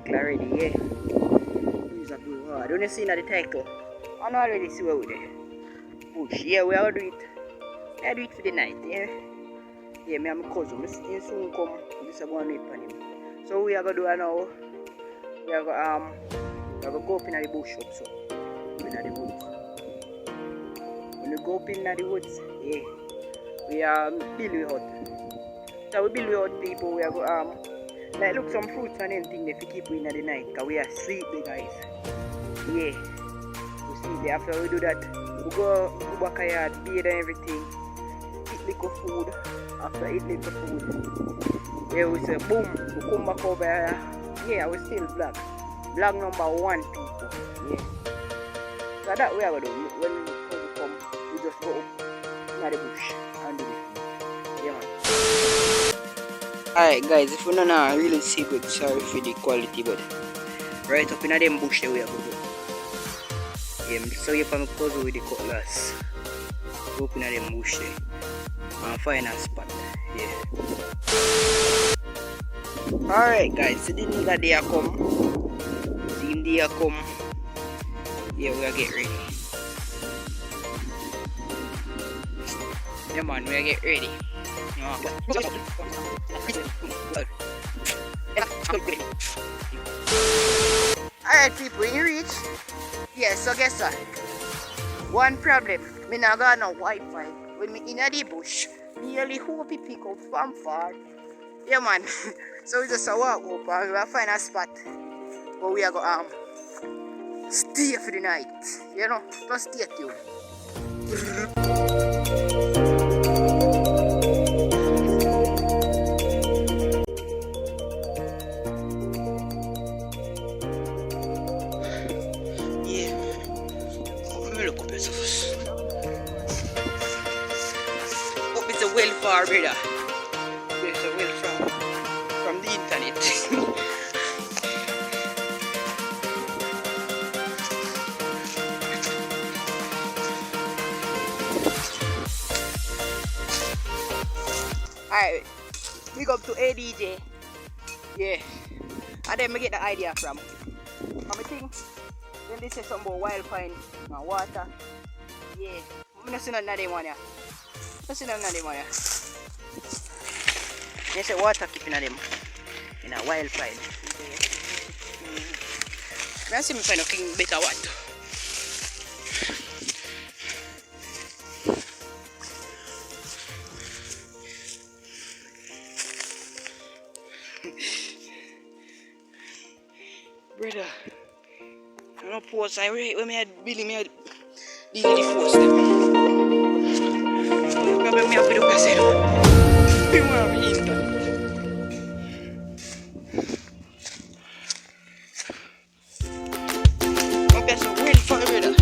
title already, yeah. Use a blue hard. Don't you see the title? I don't already see what we do. Bush, yeah, we are do it. I do it for the night, yeah. Yeah, me and my cousin, he soon come. This is going to for him. So we are gonna do it now. We are gonna go up in the bush up, so in the woods. When we go up in the woods, yeah, we build we hut. So we build we hut, people. We are go like look some fruits and anything if we keep in the night, cause we are sleep, guys. Yeah, we sleep there. After we do that, we go back a yard, bathe and everything. Eat little food. After eat little food, yeah, we say boom, we come back over here. Yeah, we still vlog. Vlog number 1, people. Yeah. So that we are gonna do. When we come, we just go up in the bush and do it. Yeah, man. Alright, guys, if you don't know, really see good, sorry for the quality, but right up in them bush there we are gonna go. Yeah, so you can puzzle with the cutlass. Go up in them bush there. And find a spot. Yeah. Alright, guys, so the nigga there come. See him there come. Yeah, we are get ready. Yeah, man, we are get ready. Alright, people, when you reach, yeah, so guess what? One problem, me not got no Wi-Fi. When me in the bush, nearly hope he pick up from far. Yeah, man. So we just walk up and we'll find a spot where we are going to stay for the night. You know, just stay tuned. Well far, brother. There's a well from the internet. Alright, big up to ADJ. Yeah. And then we get the idea from. And I think then they say something about wildfire and water. Yeah. I'm not seeing none of them on here. Let's see them in them here. There's a water keeping them in a wild find. Let's see me find a better water. Brother, I don't post. I read when me had Billy me had these are the force them. Probably me have to do a set. We want to eat that. Okay, so well far, brother.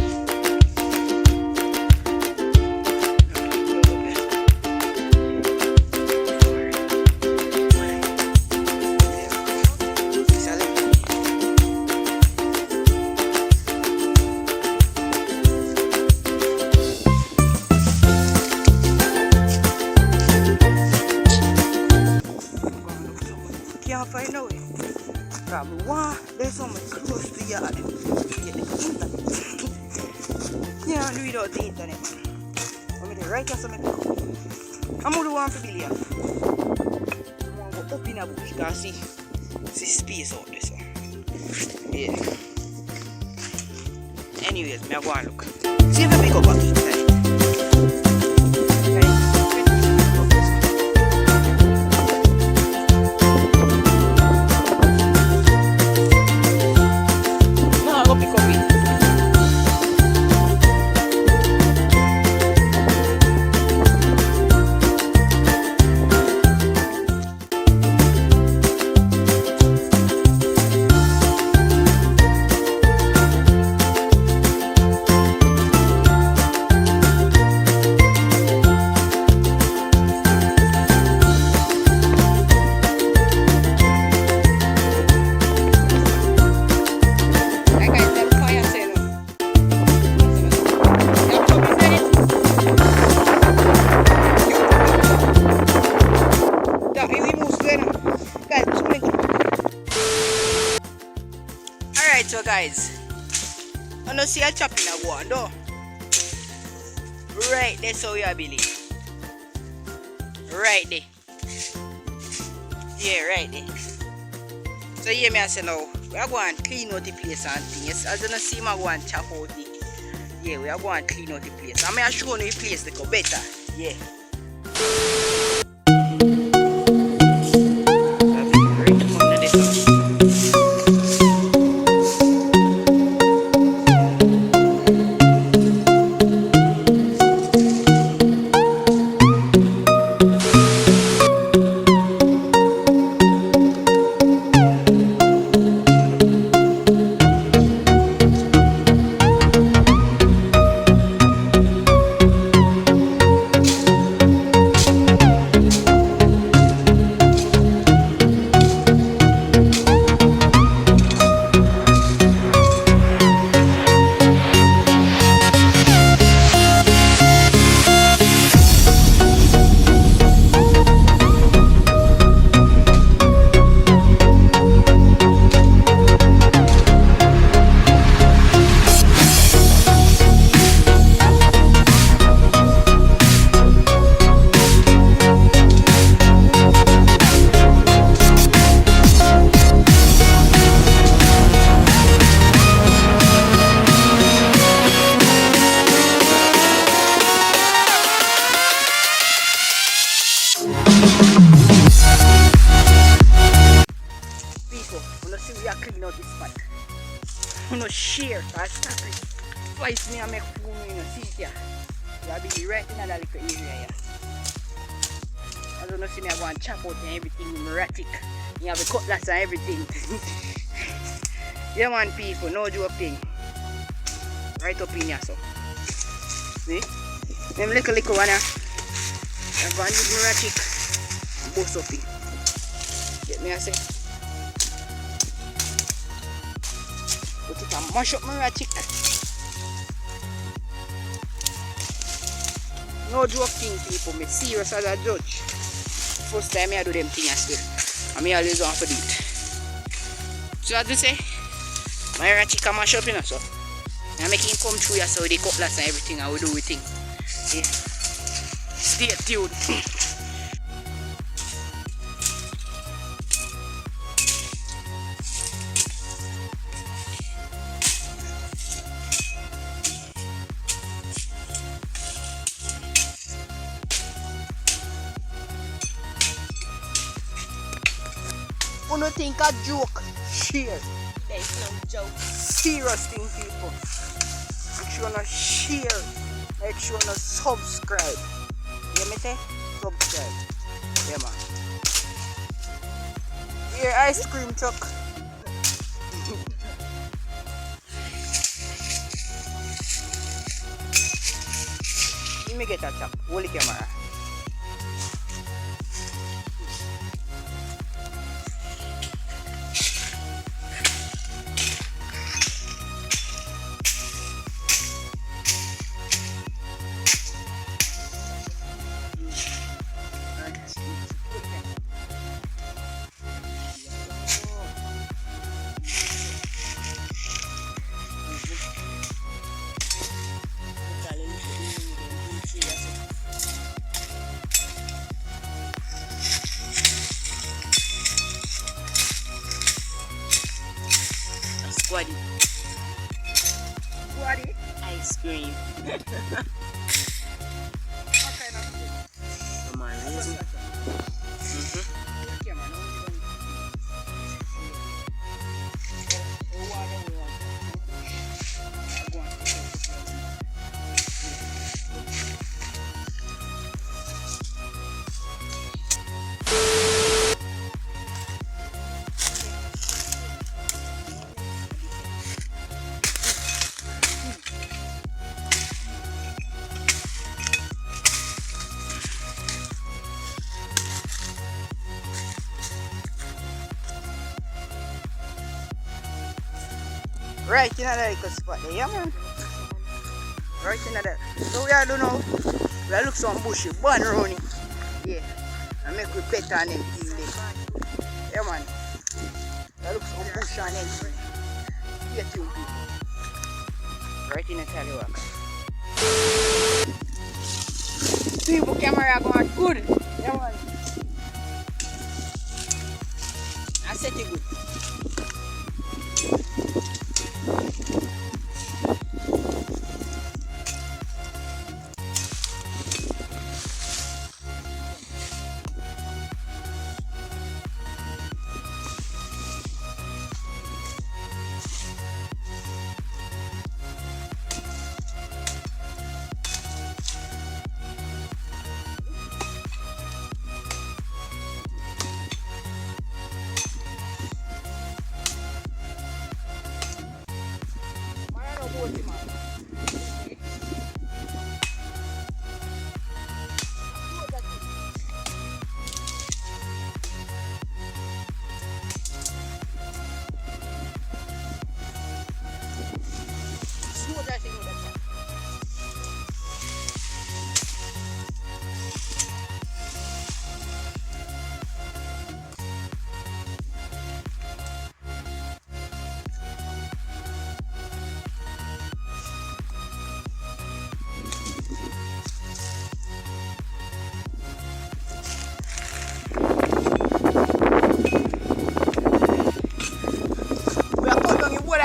Can't find out. Probably wow, there's so much close to yard. Get the internet. Yeah, do without the internet. I'm going to write us something. I'm going to want to be here. I'm going to go up in a bush because see space out there. So. Yeah. Anyways, I'm going to look. See if I pick up a key tonight. I don't see a chopping a one though. Right there, so you believe. Right there. Yeah, right there. So yeah, me I say now, we are going to clean out the place and things. As you don't see, I go and chop out the. Yeah, we are going to clean out the place. I'm going to show you the place to go better. Yeah. We are clean out this spot. You know, share or stop it. Twice me I make food, you know, see it here. You will be right in that little area here. As you know, see me I go and chop out and everything erratic. You have the cutlass and everything. Yeah man people, no joke thing. Right up in here so. See? Them little one here. I'm going to use erratic and bust up it. Get me I say. Put it and mash up my ratchet. No joke thing people, me serious as a judge. First time I do them things still. And me always want to do it. So as you say, my ratchet can mash up, you know, so I make him come through here so the cutlass and everything I will do with him. Yeah. Stay tuned. You don't think a joke? Share. There's no joke. Serious thing, people. Make sure you share. Make sure you subscribe. You me say? Subscribe. Yeah, man. Here, ice cream truck. Let me get that chop. Hold the camera. Squaddy. Squaddy? Ice cream. What kind of food? Come on, raisin. Right in that little spot there, yeah man. Right in that. So we are doing now. We are look some bushy, burn around it. Yeah. And make we better and everything there. Yeah man. We look some bush and everything. Stay tuned people. right in the tallywack. People camera going good. Yeah, man. I set it good.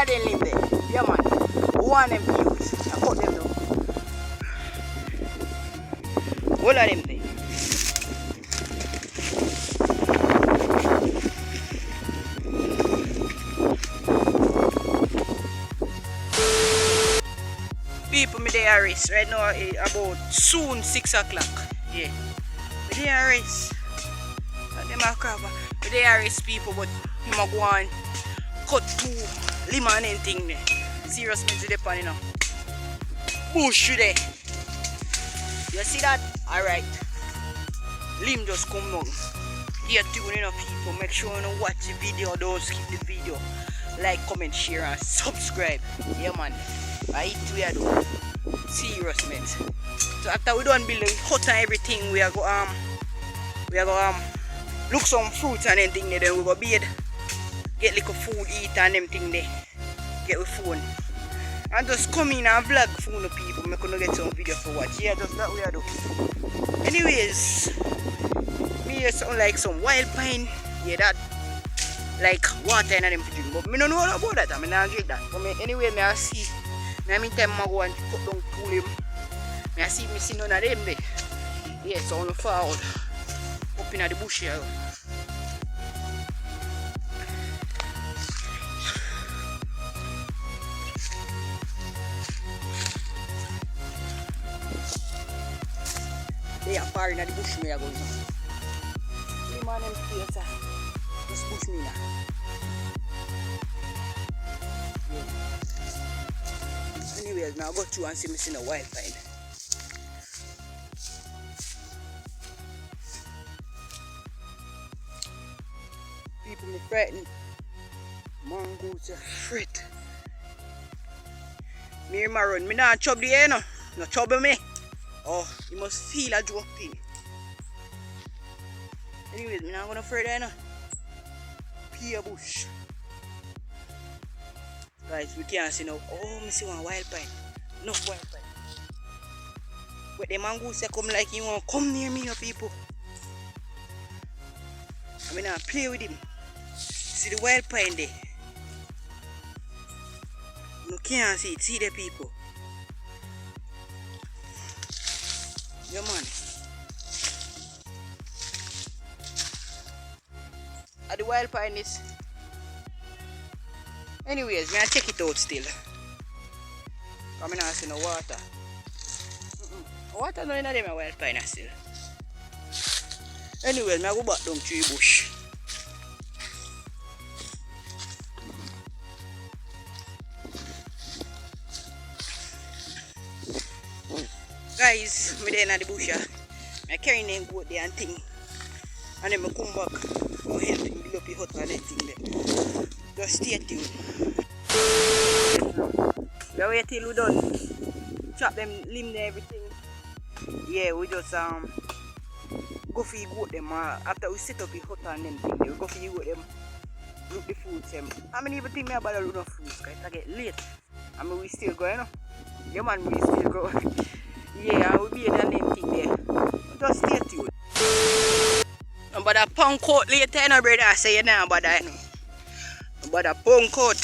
They live there. Yeah, man. One of them views. I cut them down. All of them there. People, me there race. Right now, about soon 6 o'clock. Yeah. Me there race. And them are cover. Me there race people, but him a go on cut through lima and anything there. Serious me to the pan, you know. Bush there. You see that? Alright. Lim just come down. Here tuning up people. Make sure you watch the video. Don't skip the video. Like, comment, share and subscribe. Yeah man. I eat we are doing. Serious man. So after we done build the hut and everything, we are go look some fruits and anything there, then we go bed. Get little food eat and everything there. Get with phone. And just come in and vlog for the people. I'm gonna get some video for watch. Yeah, just that we are doing. Anyways, me hear something like some wild pine. Yeah, that like water and them to drink. But me don't know about that. I mean, I drink that. But me, anyway, me I see. I mean, time I go and cut down to him. Me I see none of them there. Yeah, so I'm forward. Up in the bush here. They are far in the bush me are going. The man and place just bush me now. Yeah. Anyways, now I go through and see me see a wild pine. People me frightened. Mongoose are fret. Me and my run, me not chop the air no. No trouble me. Oh, you must feel a drop in. Anyways, I'm not gonna further now. Pear bush. Guys, we can't see now. Oh, I see one wild pine. No wild pine. But the mongoose come like you want to come near me, people. I mean, I play with him. See the wild pine there. You can't see it. See the people. Yeah, man. The wild pine is. Anyways, I check it out still. Come in and see no water. Water no in them wild pine still. Anyways, I go back down to the bush. Guys, I'm there in the bush. I carry them goat there and thing. And then I come back. I'll help him build up the hut and everything there. Just stay tuned. We wait till we done. Chop them limb there everything. Yeah, we just go for the goat them. After we set up the hut and them thing there, we go for the goat them. Look the fruits them. I mean even think me about the run of fruits because it get late. I mean we still going, you know. Yeah, man, we still go. Yeah, I will be in the name thing there. Just stay tuned. But a punk coat later, you know, brother. I say you now, but I know. But a punk coat.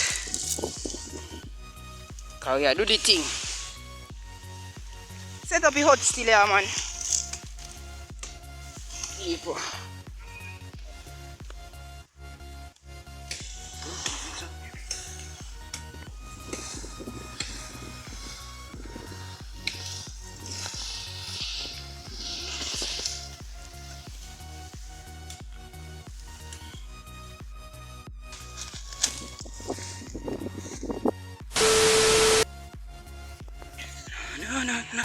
Cause yeah, do the thing. Set up your hut still here, man. People. No.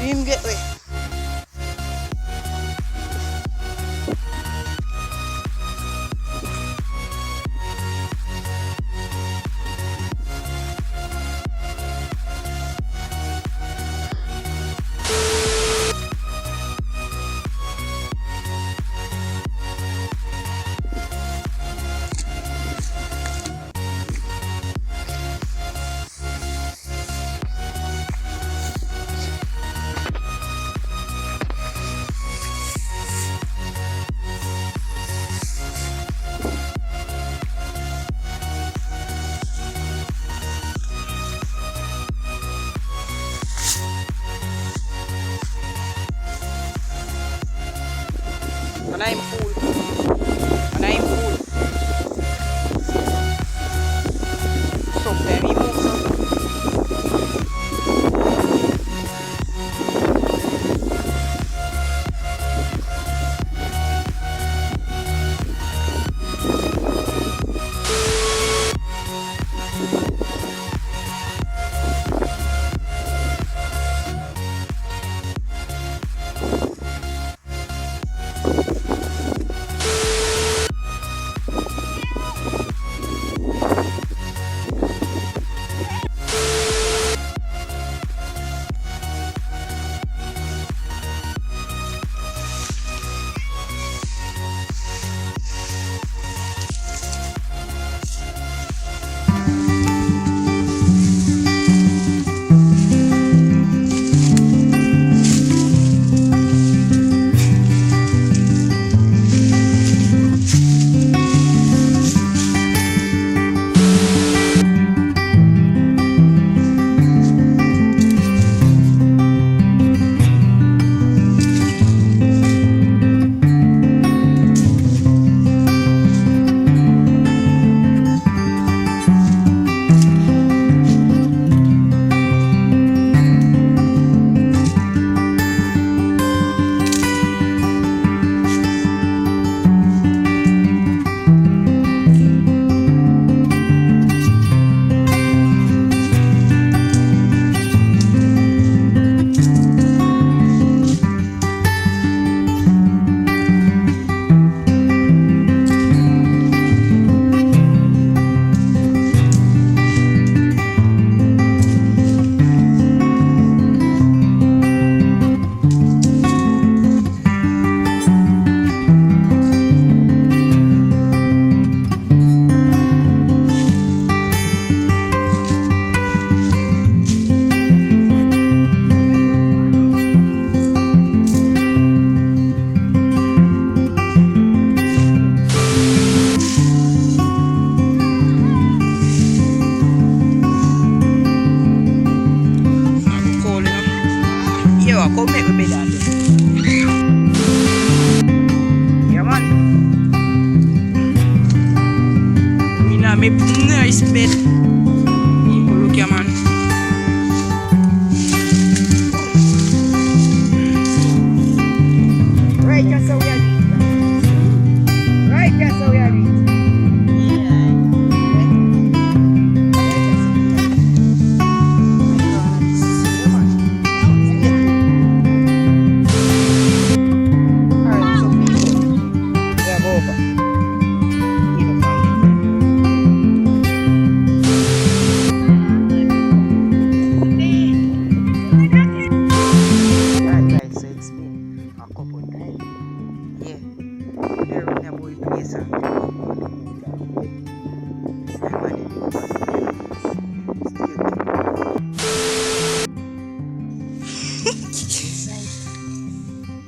Him get way. And I'm full. And I'm full. So very much.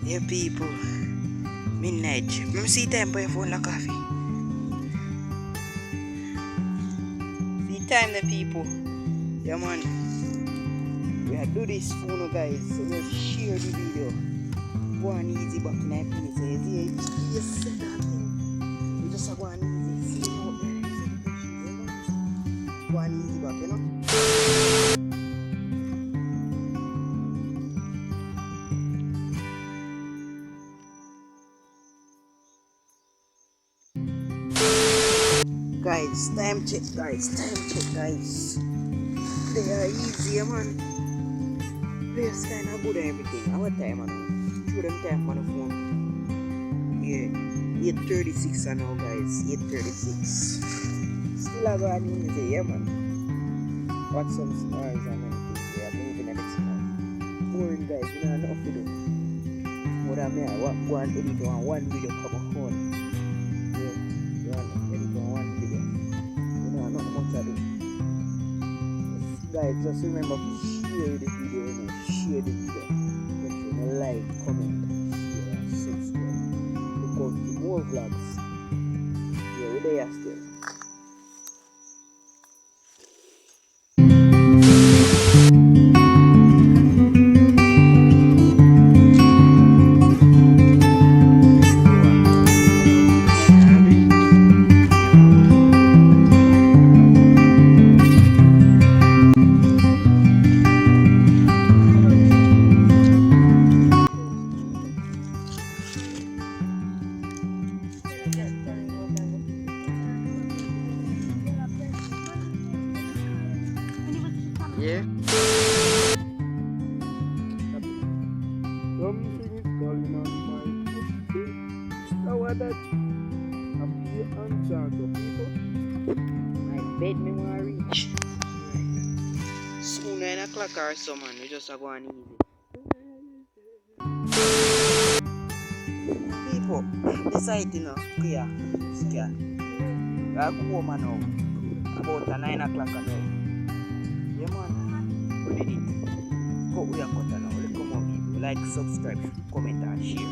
Yeah, people. Midnight. Let see time for your phone like coffee. See time the people. Yeah man. We have do this for you guys. So just share the video. Go on easy back in my place. Yes, that thing. We just go on easy. See how there is a go on easy back, you know. Guys, time check guys. They are easy man. Place kinda good and everything. Our time man. Show them time on the phone. Yeah. 8:36 now guys. 8:36. Still I go and easy, yeah man. Watch some stars and everything. They are moving and it's boring guys, you know enough to do. What I mean, I go and edit on one video come on. Guys, just remember to share the video, share the video. Make sure you like, comment, share, and subscribe. Because the more vlogs, yeah, we're there still. Yeah. Something is calling on my foot. Now what that? I'm here on chance of people. My bed me wanna reach. Soon 9 o'clock or so man, we just go on easy. People, decide you know, clear, scared. I go home now. About 9 o'clock now. Yeah man, we did it. Go we are cut now. Let's come on people. Like, subscribe, comment and share.